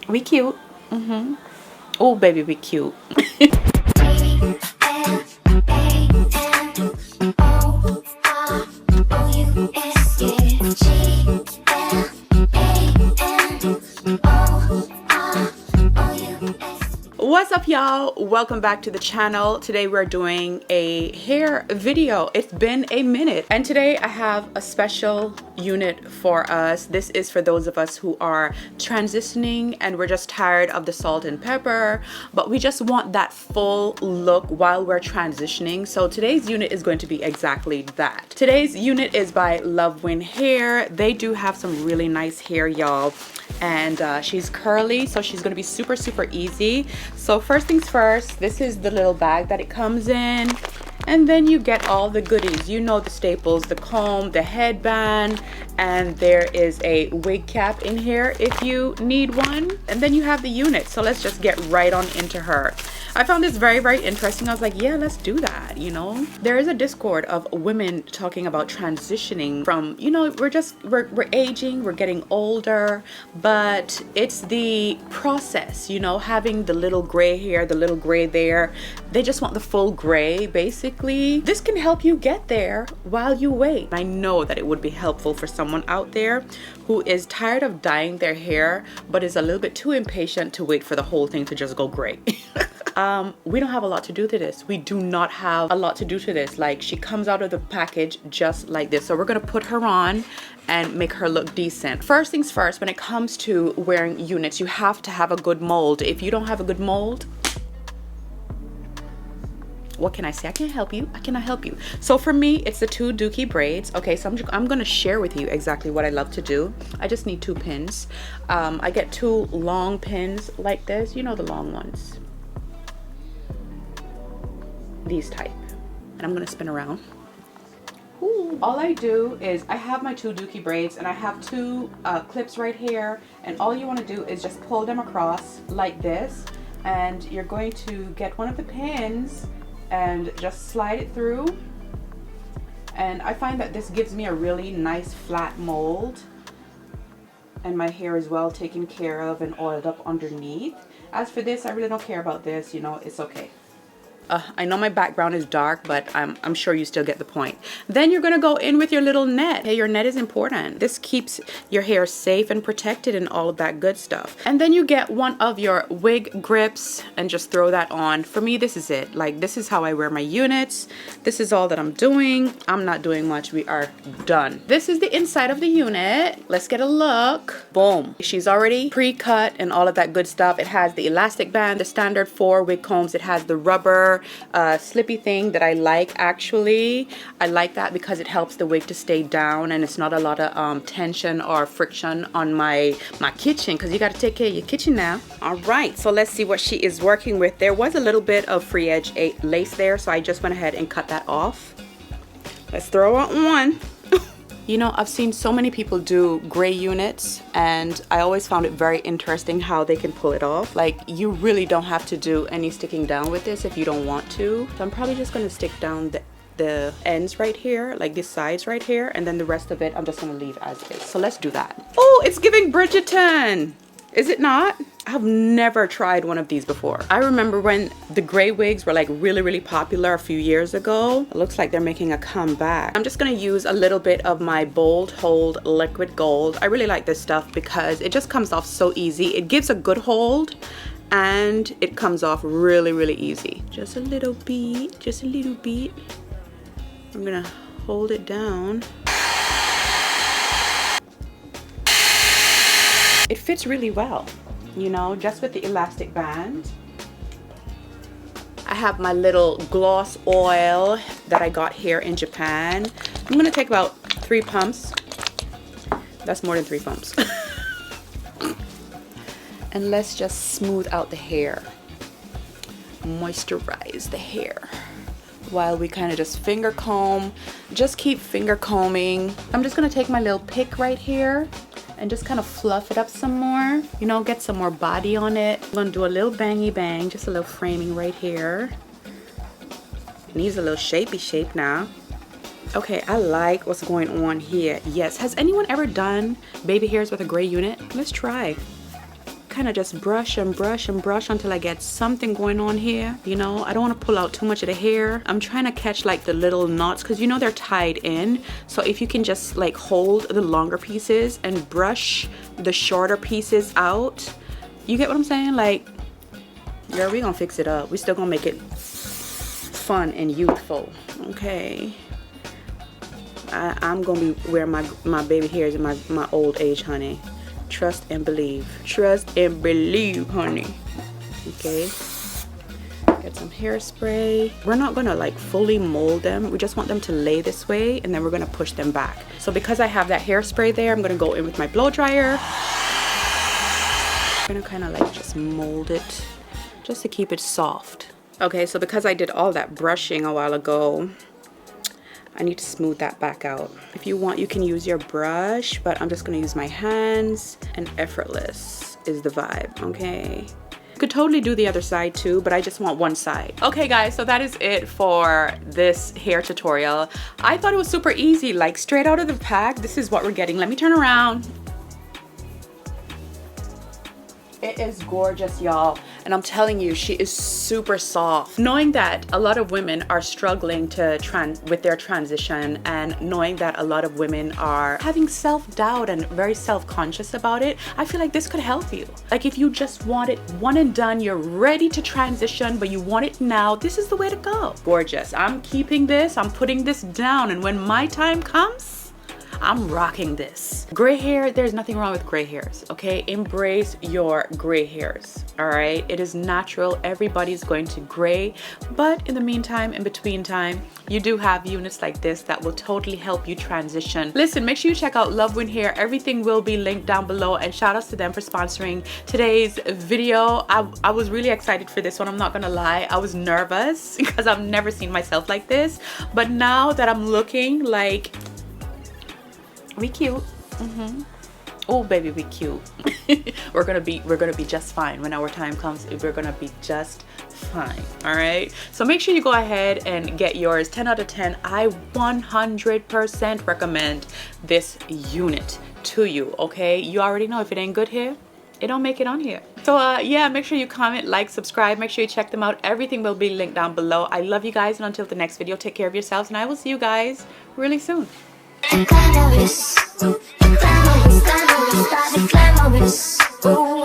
We cute. Oh, baby, we cute. What's up, y'all? Welcome back to the channel. Today we're doing a hair video. It's been a minute, and today I have a special unit for us. This is for those of us who are transitioning and we're just tired of the salt and pepper, but we just want that full look while we're transitioning. So today's unit is going to be exactly that. Today's unit is by Luvwin Hair. They do have some really nice hair, y'all, and she's curly, so she's going to be super easy. So first things first, this is the little bag that it comes in, and then you get all the goodies, you know, the staples, the comb, the headband, and there is a wig cap in here if you need one, and then you have the unit. So let's just get right on into her. I found this very interesting. I was like, yeah, let's do that, you know. There is a Discord of women talking about transitioning from, you know, we're aging, we're getting older, but it's the process, you know, having the little gray here, the little gray there. They just want the full gray, basically. This can help you get there while you wait. I know that it would be helpful for someone out there who is tired of dyeing their hair, but is a little bit too impatient to wait for the whole thing to just go gray. We don't have a lot to do to this. We do not have a lot to do to this. Like, she comes out of the package just like this. So we're gonna put her on and make her look decent. First things first, when it comes to wearing units, you have to have a good mold. If you don't have a good mold, what can I say? I can't help you. I cannot help you. So for me, it's the 2 dookie braids. Okay, so I'm gonna share with you exactly what I love to do. I just need 2 pins. I get 2 long pins like this. You know, the long ones. These type. And I'm gonna spin around. Ooh. All I do is I have my 2 dookie braids, and I have 2 clips right here, and all you want to do is just pull them across like this, and you're going to get one of the pins and just slide it through. And I find that this gives me a really nice flat mold, and my hair is well taken care of and oiled up underneath. As for this, I really don't care about this, you know, it's okay. I know my background is dark, but I'm sure you still get the point. Then you're gonna go in with your little net. Hey, your net is important. This keeps your hair safe and protected and all of that good stuff. And then you get one of your wig grips and just throw that on. For me, this is it. Like, this is how I wear my units. This is all that I'm doing. I'm not doing much. We are done. This is the inside of the unit. Let's get a look. Boom. She's already pre-cut and all of that good stuff. It has the elastic band, the standard 4 wig combs. It has the rubber slippy thing that I like. Actually, I like that because it helps the wig to stay down, and it's not a lot of tension or friction on my kitchen, because you got to take care of your kitchen now. All right, so let's see what she is working with. There was a little bit of free edge lace there, so I just went ahead and cut that off. Let's throw out one. You know, I've seen so many people do gray units, and I always found it very interesting how they can pull it off. Like, you really don't have to do any sticking down with this if you don't want to. So I'm probably just gonna stick down the ends right here, like these sides right here, and then the rest of it I'm just gonna leave as is. So let's do that. Oh, it's giving Bridgerton. Is it not? I've never tried one of these before. I remember when the gray wigs were like really popular a few years ago. It looks like they're making a comeback. I'm just gonna use a little bit of my Bold Hold liquid gold. I really like this stuff because it just comes off so easy. It gives a good hold, and it comes off really easy. Just a little bit, just a little bit. I'm gonna hold it down. It fits really well, you know, just with the elastic band. I have my little gloss oil that I got here in Japan. I'm gonna take about 3 pumps. That's more than 3 pumps. And let's just smooth out the hair. Moisturize the hair while we kind of just finger comb. Just keep finger combing. I'm just gonna take my little pick right here and just kind of fluff it up some more, you know, get some more body on it. I'm gonna do a little bangy bang, just a little framing right here. It needs a little shapey shape now. Okay, I like what's going on here. Yes, has anyone ever done baby hairs with a gray unit? Let's try. kind of just brush and brush and brush until I get something going on here. You know, I don't want to pull out too much of the hair. I'm trying to catch like the little knots because you know they're tied in. So if you can just like hold the longer pieces and brush the shorter pieces out, you get what I'm saying? Like, girl, we gonna fix it up. We still gonna make it fun and youthful. Okay. I'm gonna be wearing my baby hairs in my old age, honey. Trust and believe. Trust and believe, honey. Okay. Get some hairspray. We're not gonna like fully mold them. We just want them to lay this way, and then we're gonna push them back. So because I have that hairspray there, I'm gonna go in with my blow dryer. I'm gonna kind of like just mold it just to keep it soft. Okay, so because I did all that brushing a while ago, I need to smooth that back out. If you want, you can use your brush, but I'm just gonna use my hands, and effortless is the vibe, okay? You could totally do the other side too, but I just want one side. Okay guys, so that is it for this hair tutorial. I thought it was super easy, like straight out of the pack. This is what we're getting. Let me turn around. It is gorgeous, y'all, and I'm telling you, she is super soft. Knowing that a lot of women are struggling with their transition, and knowing that a lot of women are having self-doubt and very self-conscious about it, I feel like this could help you. Like if you just want it one and done, you're ready to transition, but you want it now, this is the way to go. Gorgeous. I'm keeping this, I'm putting this down, and when my time comes, I'm rocking this. Gray hair, there's nothing wrong with gray hairs, okay? Embrace your gray hairs, all right? It is natural. Everybody's going to gray, but in the meantime, in between time, you do have units like this that will totally help you transition. Listen, make sure you check out Luvwin Hair. Everything will be linked down below, and shout outs to them for sponsoring today's video. I was really excited for this one. I'm not gonna lie. I was nervous because I've never seen myself like this, but now that I'm looking like, we cute. Oh baby, we cute. we're gonna be just fine. When our time comes, we're gonna be just fine. All right, so make sure you go ahead and get yours. 10 out of 10. I 100% recommend this unit to you. Okay, you already know if it ain't good here, it don't make it on here. So yeah, make sure you comment, like, subscribe. Make sure you check them out. Everything will be linked down below. I love you guys, and until the next video, take care of yourselves, and I will see you guys really soon. Glamorous, glamorous, glamorous, glamorous,